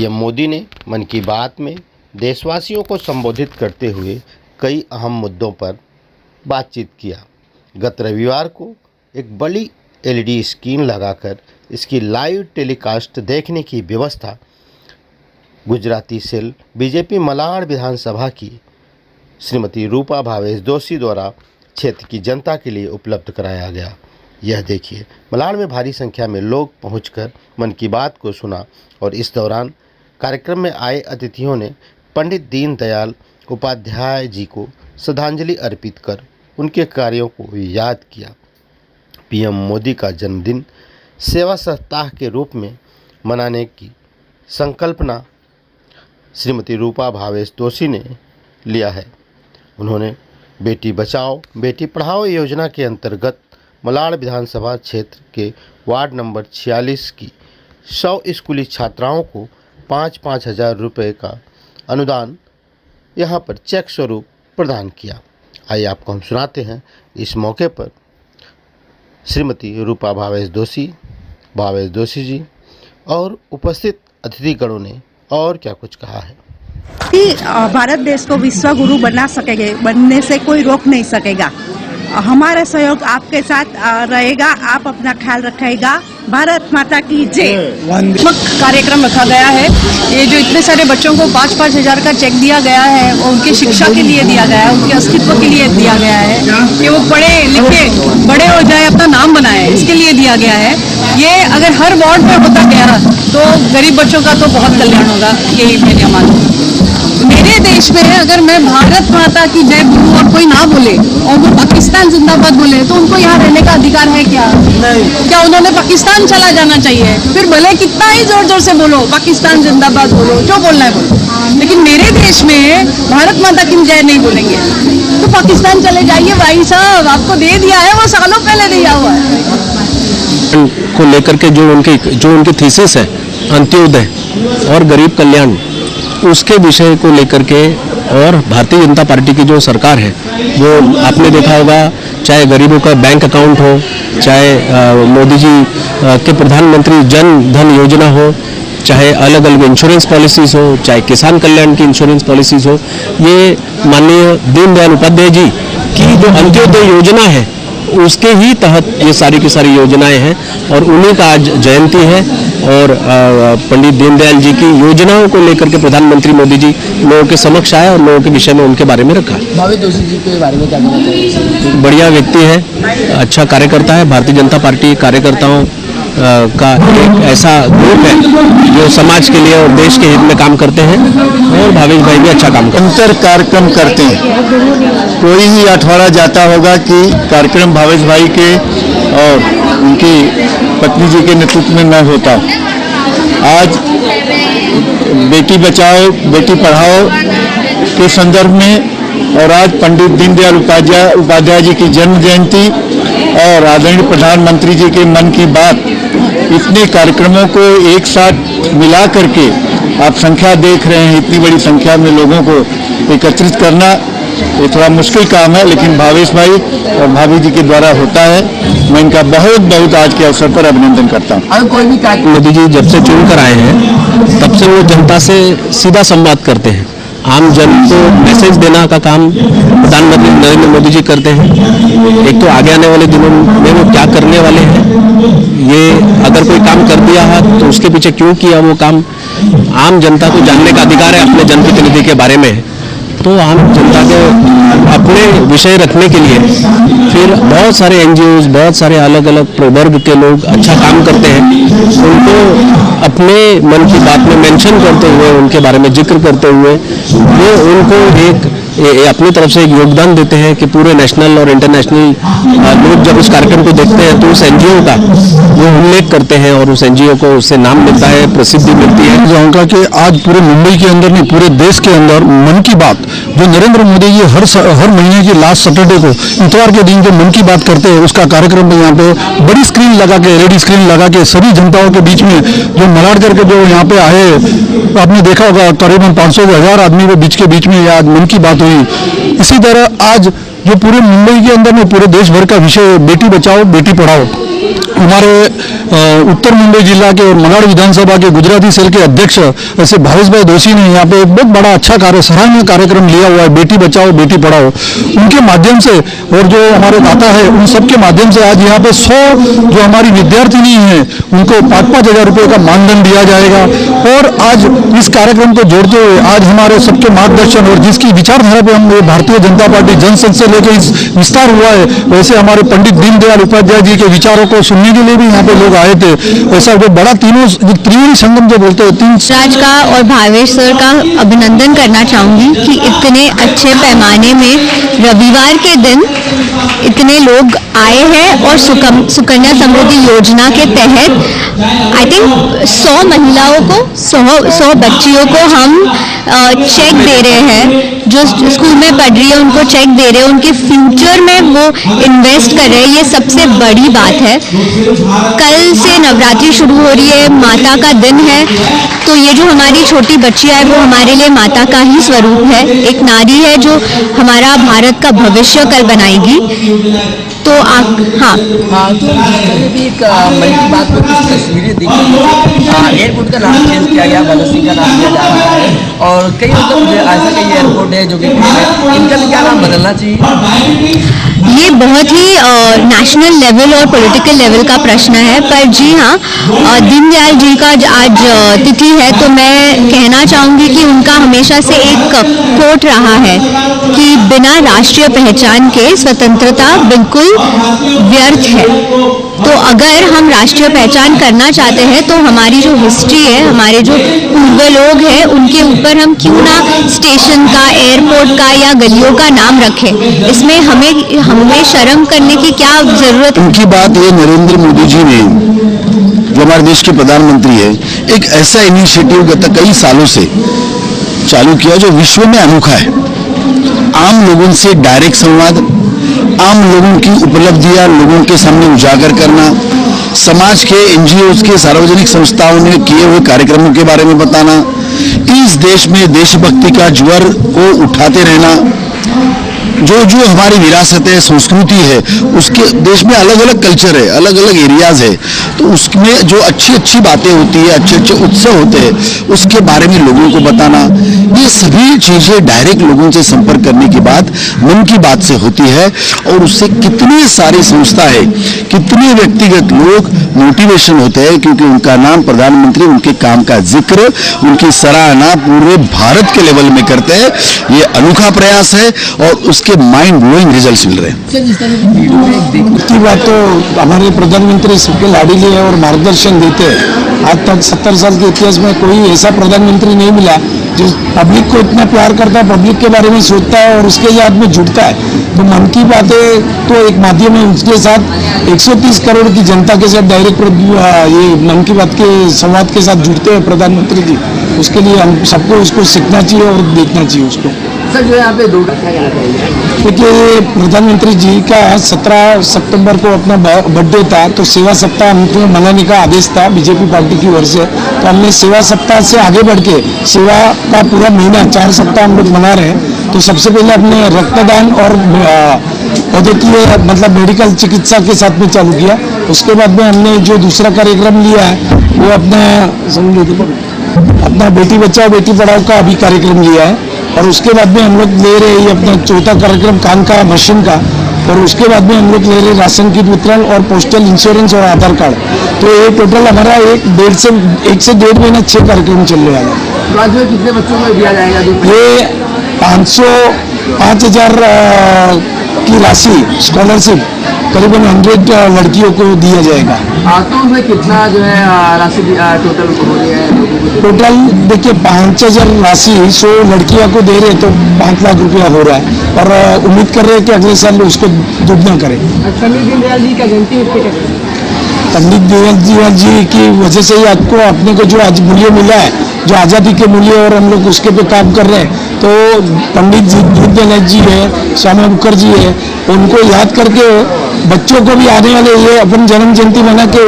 PM Modi ने मन की बात में देशवासियों को संबोधित करते हुए कई अहम मुद्दों पर बातचीत किया। गत रविवार को एक बड़ी एलईडी स्क्रीन लगाकर इसकी लाइव टेलीकास्ट देखने की व्यवस्था गुजराती सेल बीजेपी मलाड विधानसभा की श्रीमती रूपा भावेश जोशी द्वारा क्षेत्र की जनता के लिए उपलब्ध कराया गया। यह देखिए, मलाड में भारी संख्या में लोग पहुंचकर मन की बात को सुना और इस दौरान कार्यक्रम में आए अतिथियों ने पंडित दीनदयाल उपाध्याय जी को श्रद्धांजलि अर्पित कर उनके कार्यों को याद किया। पीएम मोदी का जन्मदिन सेवा सप्ताह के रूप में मनाने की संकल्पना श्रीमती रूपा भावेश जोशी ने लिया है। उन्होंने बेटी बचाओ बेटी पढ़ाओ योजना के अंतर्गत मलाड विधानसभा क्षेत्र के वार्ड नंबर 46 की 100 स्कूली छात्राओं को 5-5 हज़ार रुपये का अनुदान यहां पर चेक स्वरूप प्रदान किया। आइए आपको हम सुनाते हैं इस मौके पर श्रीमती रूपा भावेश जोशी जी और उपस्थित अतिथिगणों ने और क्या कुछ कहा है। भारत देश को विश्व गुरु बनने से कोई रोक नहीं सकेगा। हमारा सहयोग आपके साथ रहेगा। आप अपना ख्याल रखिएगा। भारत माता की जय। कार्यक्रम रखा गया है। ये जो इतने सारे बच्चों को 5-5 हज़ार का चेक दिया गया है वो उनकी शिक्षा के लिए दिया गया है, उनके अस्तित्व के लिए दिया गया है कि वो पढ़े लिखे बड़े हो जाए, अपना नाम बनाए, इसके लिए दिया गया है। ये अगर हर वार्ड में होता गया तो गरीब बच्चों का तो बहुत कल्याण होगा। यही मेरा मानना। मेरे देश में अगर मैं भारत माता की जय बोलूं और कोई ना बोले और वो पाकिस्तान जिंदाबाद बोले तो उनको यहाँ रहने का अधिकार है क्या? नहीं। क्या उन्होंने पाकिस्तान चला जाना चाहिए? फिर भले कितना ही जोर जोर से बोलो पाकिस्तान जिंदाबाद बोलो, जो बोलना है बोलो, लेकिन मेरे देश में भारत माता की जय नहीं बोलेंगे तो पाकिस्तान चले जाइए भाई साहब। आपको दे दिया है, वो सालों पहले दिया हुआ है। को लेकर के जो उनकी थीसिस है अंत्योदय और गरीब कल्याण, उसके विषय को लेकर के और भारतीय जनता पार्टी की जो सरकार है वो आपने देखा होगा, चाहे गरीबों का बैंक अकाउंट हो, चाहे मोदी जी के प्रधानमंत्री जन धन योजना हो, चाहे अलग अलग इंश्योरेंस पॉलिसीज़ हो, चाहे किसान कल्याण की इंश्योरेंस पॉलिसीज़ हो, ये माननीय दीनदयाल उपाध्याय जी की जो अंत्योदय योजना है उसके ही तहत ये सारी की सारी योजनाएं हैं और उन्हीं का आज जयंती है। और पंडित दीनदयाल जी की योजनाओं को लेकर के प्रधानमंत्री मोदी जी लोगों के समक्ष आए और लोगों के विषय में उनके बारे में रखा। भावेश जोशी जी के बारे में क्या कहना चाहिए? बढ़िया व्यक्ति है, अच्छा कार्यकर्ता है। भारतीय जनता पार्टी कार्यकर्ताओं का एक ऐसा ग्रुप है जो समाज के लिए और देश के हित में काम करते हैं और भावेश भाई भी अच्छा काम करते हैं। अंतर कार्यक्रम करते हैं। कोई ही अठवाड़ा जाता होगा कि कार्यक्रम भावेश भाई के और उनकी पत्नी जी के नेतृत्व में न होता। आज बेटी बचाओ बेटी पढ़ाओ के संदर्भ में और आज पंडित दीनदयाल उपाध्याय जी की जन्म जयंती और आदरणीय प्रधानमंत्री जी के मन की बात, इतने कार्यक्रमों को एक साथ मिला करके आप संख्या देख रहे हैं। इतनी बड़ी संख्या में लोगों को एकत्रित करना ये थोड़ा मुश्किल काम है, लेकिन भावेश भाई और भाभी जी के द्वारा होता है। मैं इनका बहुत बहुत आज के अवसर पर अभिनंदन करता हूँ। मोदी जी जब से चुन कर आए हैं तब से वो जनता से सीधा संवाद करते हैं। आम जन को मैसेज देना का काम प्रधानमंत्री नरेंद्र मोदी जी करते हैं। एक तो आगे आने वाले दिनों में वो क्या करने वाले हैं, ये अगर कोई काम कर दिया है तो उसके पीछे क्यों किया वो काम, आम जनता को जानने का अधिकार है अपने जनप्रतिनिधि के बारे में। तो आम जनता के अपने विषय रखने के लिए फिर बहुत सारे एनजीओज, बहुत सारे अलग अलग वर्ग के लोग अच्छा काम करते हैं। उनको अपने मन की बात में मेंशन करते हुए, उनके बारे में जिक्र करते हुए वो उनको एक अपनी तरफ से एक योगदान देते हैं कि पूरे नेशनल और इंटरनेशनल लोग जब उस कार्यक्रम को देखते हैं तो उस एनजीओ का वो उल्लेख करते हैं और उस एनजीओ को उससे नाम मिलता है, प्रसिद्धि मिलती है। कहूँगा कि आज पूरे मुंबई के अंदर नहीं, पूरे देश के अंदर मन की बात जो नरेंद्र मोदी जी हर महीने की लास्ट सैटरडे को इतवार के दिन जो मन की बात करते हैं उसका कार्यक्रम में यहाँ पे बड़ी स्क्रीन लगा के, एलईडी स्क्रीन लगा के सभी जनताओं के बीच में जो मलाड करके जो यहाँ पे आए, आपने देखा होगा करीबन 500-1000 आदमी के बीच में आज मन की बात हुई। इसी तरह आज जो पूरे मुंबई के अंदर में पूरे देश भर का विषय बेटी बचाओ बेटी पढ़ाओ, हमारे उत्तर मुंबई जिला के और मलाड विधानसभा के गुजराती सेल के अध्यक्ष ऐसे भावेश भाई दोषी ने यहाँ पे एक बहुत बड़ा अच्छा सराहनीय कार्यक्रम लिया हुआ है, बेटी बचाओ बेटी पढ़ाओ। उनके माध्यम से और जो हमारे दाता है उन सबके माध्यम से आज यहाँ पे 100 जो हमारी विद्यार्थिनी है उनको 5-5 हजार रुपये का मानधन दिया जाएगा। और आज इस कार्यक्रम को जोड़ते हुए आज हमारे सबके मार्गदर्शन और जिसकी विचारधारा पे हम भारतीय जनता पार्टी जनसंघ से लेकर इस विस्तार हुआ है, वैसे हमारे पंडित दीनदयाल उपाध्याय जी के विचारों को सुनने के लिए भी यहाँ पे लोग आए थे। ऐसा वो बड़ा तीनों त्रिवेणी संगम जो बोलते हैं राज का और भावेश सर का अभिनंदन करना चाहूंगी कि इतने अच्छे पैमाने में रविवार के दिन इतने लोग आए हैं और सुकन्या समृद्धि योजना के तहत आई थिंक 100 महिलाओं को 100 बच्चियों को हम चेक दे रहे हैं, जो स्कूल में पढ़ रही है उनको चेक दे रहे हैं, उनके फ्यूचर में वो इन्वेस्ट कर रहे हैं। ये सबसे बड़ी बात है। कल से नवरात्रि शुरू हो रही है, माता का दिन है, तो ये जो हमारी छोटी बच्चियां है वो हमारे लिए माता का ही स्वरूप है, एक नारी है जो हमारा भारत का भविष्य कल बनाएगी। तो हाँ तो भी एक मन की बात में कुछ तस्वीरें देखी, एयरपोर्ट का नाम चेंज किया गया, भगत सिंह का नाम दिया जा रहा है और कई मतलब ऐसा कई एयरपोर्ट है जो कि इनका भी क्या नाम बदलना चाहिए? ये बहुत ही नेशनल लेवल और पॉलिटिकल लेवल का प्रश्न है, पर जी हाँ, दीनदयाल जी का आज तिथि है तो मैं कहना चाहूँगी कि उनका हमेशा से एक कोट रहा है कि बिना राष्ट्रीय पहचान के स्वतंत्रता बिल्कुल व्यर्थ है। तो अगर हम राष्ट्रीय पहचान करना चाहते हैं तो हमारी जो हिस्ट्री है, हमारे जो पूर्व लोग हैं, उनके ऊपर हम क्यों ना स्टेशन का, एयरपोर्ट का या गलियों का नाम रखें। इसमें हमें शर्म करने की क्या जरूरत है? उनकी बात ये नरेंद्र मोदी जी ने, जो हमारे देश के प्रधानमंत्री है, एक ऐसा इनिशिएटिव गत कई सालों से चालू किया जो विश्व में अनोखा है। आम लोगों से डायरेक्ट संवाद, आम लोगों की उपलब्धियां लोगों के सामने उजागर करना, समाज के एनजीओ के सार्वजनिक संस्थाओं ने किए हुए कार्यक्रमों के बारे में बताना, इस देश में देशभक्ति का ज्वर को उठाते रहना, जो हमारी विरासत है, संस्कृति है, उसके देश में अलग अलग कल्चर है, अलग अलग एरियाज है, तो उसमें जो अच्छी बातें होती है, अच्छे उत्सव होते हैं, उसके बारे में लोगों को बताना, ये सभी चीजें डायरेक्ट लोगों से संपर्क करने के बाद मन की बात से होती है। और उससे कितनी सारी संस्था है, कितने व्यक्तिगत लोग मोटिवेशन होते हैं, क्योंकि उनका नाम प्रधानमंत्री उनके काम का जिक्र, उनकी सराहना पूरे भारत के लेवल में करते हैं। ये अनोखा प्रयास है और उसके माइंड ब्लोइंग रिजल्ट्स मिल रहे हैं। की बात तो हमारे प्रधानमंत्री सबके लाडीले है और मार्गदर्शन देते हैं। आज तक 70 साल के इतिहास में कोई ऐसा प्रधानमंत्री नहीं मिला जो पब्लिक को इतना प्यार करता है, पब्लिक के बारे में सोचता है और उसके याद में जुड़ता है। तो मन की बातें तो एक माध्यम है, उसके साथ 130 करोड़ की जनता के साथ डायरेक्ट ये मन की बात के संवाद के साथ जुड़ते हैं प्रधानमंत्री जी। उसके लिए हम सबको उसको सीखना चाहिए और देखना चाहिए उसको। सर जो यहाँ पे देखिए, प्रधानमंत्री जी का 17 सितंबर को अपना बर्थडे था, तो सेवा सप्ताह हमको मनाने का आदेश था बीजेपी पार्टी की ओर से। तो हमने सेवा सप्ताह से आगे बढ़ के सेवा का पूरा महीना 4 सप्ताह हम लोग मना रहे हैं। तो सबसे पहले हमने रक्तदान और औद्योगिक मतलब मेडिकल चिकित्सा के साथ में चालू किया। उसके बाद में हमने जो दूसरा कार्यक्रम लिया है वो अपना बेटी बचाओ बेटी पढ़ाओ का अभी कार्यक्रम लिया है। और उसके बाद में हम लोग ले रहे हैं अपना चौथा कार्यक्रम कान का मशीन का। और उसके बाद में हम लोग ले रहे राशन की वितरण और पोस्टल इंश्योरेंस और आधार कार्ड। तो ये टोटल हमारा 1 से 1.5 महीना 6 कार्यक्रम चल रहा है। तो आज कितने बच्चों को दिया जाएगा? ये 5,000 की राशि स्कॉलरशिप करीबन 100 लड़कियों को दिया जाएगा। तो उसमें कितना जो है राशि टोटल हो रही है? टोटल देखिए 5,000 राशि 100 लड़कियों को दे रहे तो 5 लाख रुपया हो रहा है। और उम्मीद कर रहे हैं कि अगले साल उसको दुगना करें। पंडित दीनदयाल जी का जयंती पंडित दीनदयाल जी की वजह से ही आपको अपने को जो आज मूल्य मिला है, जो आज़ादी के मूल्य, और हम लोग उसके पे काम कर रहे हैं। तो पंडित दीनदयाल जी है, श्यामा मुखर्जी है, उनको याद करके बच्चों को भी आने वाले ये अपन जन्म जयंती मना के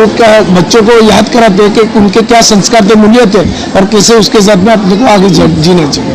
बच्चों को याद कराते हैं कि उनके क्या संस्कार थे, मूल्य थे और कैसे उसके साथ में अपने को आगे जीना चाहिए।